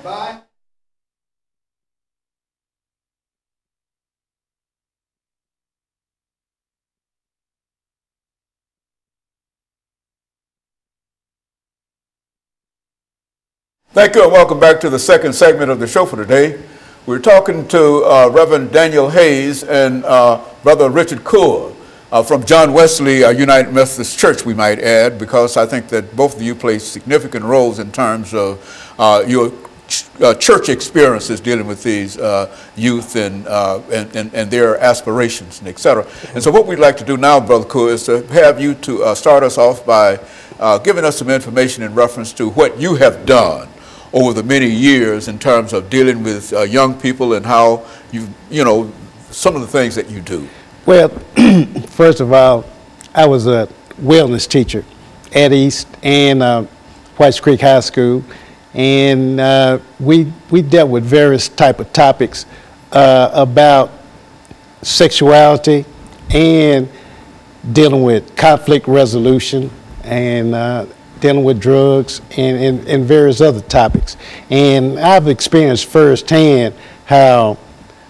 Stand by. Thank you and welcome back to the second segment of the show for today. We're talking to Reverend Daniel Hayes and Brother Richard Coeur from John Wesley United Methodist Church, we might add, because I think that both of you play significant roles in terms of your church experiences dealing with these youth and their aspirations and et cetera. And so what we'd like to do now, Brother Coeur, is to have you to start us off by giving us some information in reference to what you have done over the many years in terms of dealing with young people and how some of the things that you do. Well, first of all, I was a wellness teacher at East and Whites Creek High School, and we dealt with various type of topics about sexuality and dealing with conflict resolution and dealing with drugs and various other topics. And I've experienced firsthand how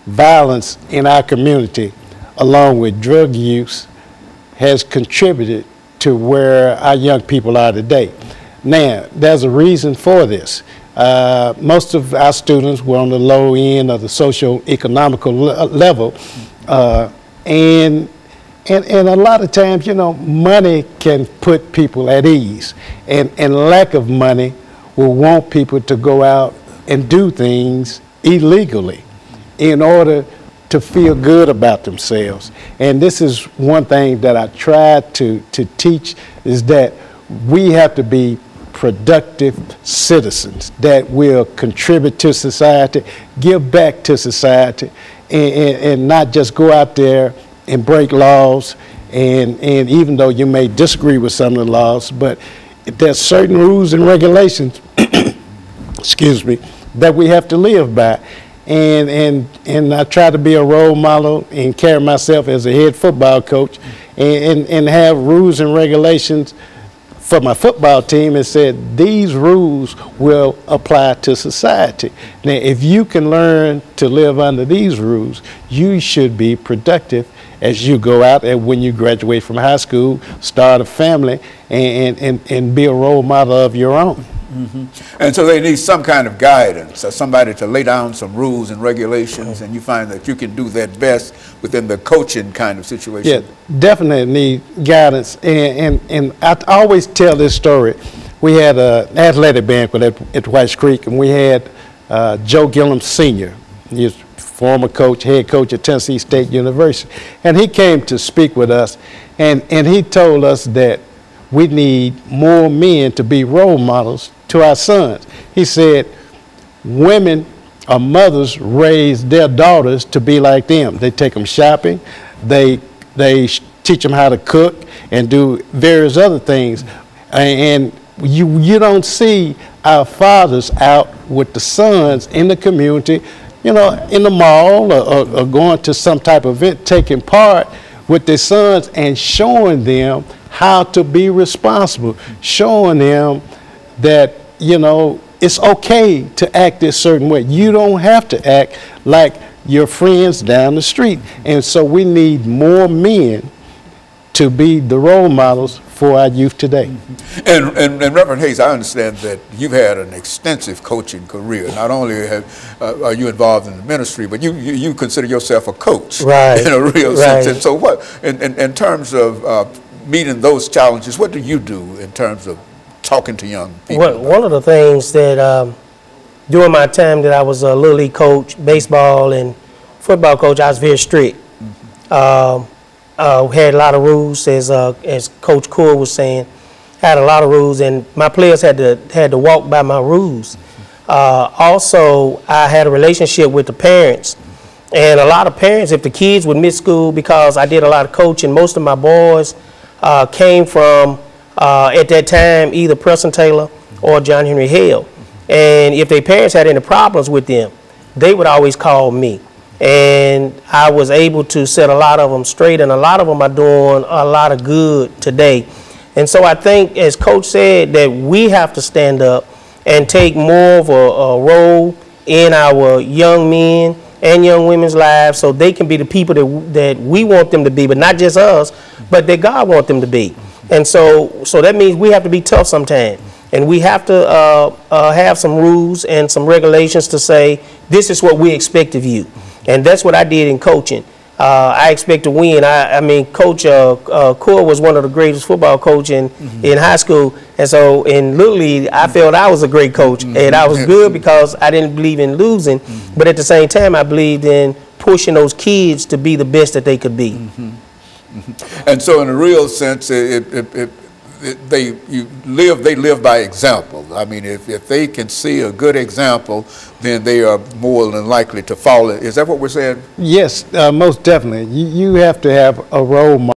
violence in our community, along with drug use, has contributed to where our young people are today. Now, there's a reason for this. Most of our students were on the low end of the socio-economical level, and a lot of times, money can put people at ease, and lack of money will want people to go out and do things illegally in order to feel good about themselves. And this is one thing that I try to teach, is that we have to be productive citizens that will contribute to society, give back to society, and not just go out there and break laws, and even though you may disagree with some of the laws, but there's certain rules and regulations, excuse me, that we have to live by. And I try to be a role model and carry myself as a head football coach and have rules and regulations for my football team and said these rules will apply to society. Now, if you can learn to live under these rules, you should be productive as you go out and when you graduate from high school, start a family, and be a role model of your own. Mm-hmm. And so they need some kind of guidance, or somebody to lay down some rules and regulations, and you find that you can do that best within the coaching kind of situation. Yeah, definitely need guidance. And I always tell this story. We had an athletic banquet at Whites Creek, and we had Joe Gillum Sr., he's former coach, head coach at Tennessee State University. And he came to speak with us, and he told us that we need more men to be role models to our sons. He said, women or mothers raise their daughters to be like them. They take them shopping, they teach them how to cook and do various other things. And you don't see our fathers out with the sons in the community, in the mall or going to some type of event, taking part with their sons and showing them how to be responsible, showing them that, it's okay to act this certain way. You don't have to act like your friends down the street. And so we need more men to be the role models for our youth today. Mm-hmm. And Reverend Hayes, I understand that you've had an extensive coaching career. Not only are you involved in the ministry, but you consider yourself a coach, right, in a real sense. And so what, in terms of meeting those challenges, what do you do in terms of talking to young people? Well, one of the things that during my time that I was a Little League coach, baseball and football coach, I was very strict. Mm-hmm. Had a lot of rules, as Coach Coeur was saying, had a lot of rules, and my players had to walk by my rules. Also, I had a relationship with the parents, and a lot of parents, if the kids would miss school because I did a lot of coaching, most of my boys came from, at that time, either Preston Taylor or John Henry Hale. And if their parents had any problems with them, they would always call me. And I was able to set a lot of them straight, and a lot of them are doing a lot of good today. And so I think, as Coach said, that we have to stand up and take more of a role in our young men and young women's lives, so they can be the people that we want them to be, but not just us, but that God wants them to be. And so that means we have to be tough sometimes, and we have to have some rules and some regulations to say, this is what we expect of you. And that's what I did in coaching. I expect to win. I mean, Coach RCoure was one of the greatest football coaches in high school. And so in Little League, I felt I was a great coach. And I was good because I didn't believe in losing. But at the same time, I believed in pushing those kids to be the best that they could be. And so in a real sense, they live by example. I mean, if they can see a good example, then they are more than likely to follow it. Is that what we're saying? Yes, most definitely. You have to have a role model.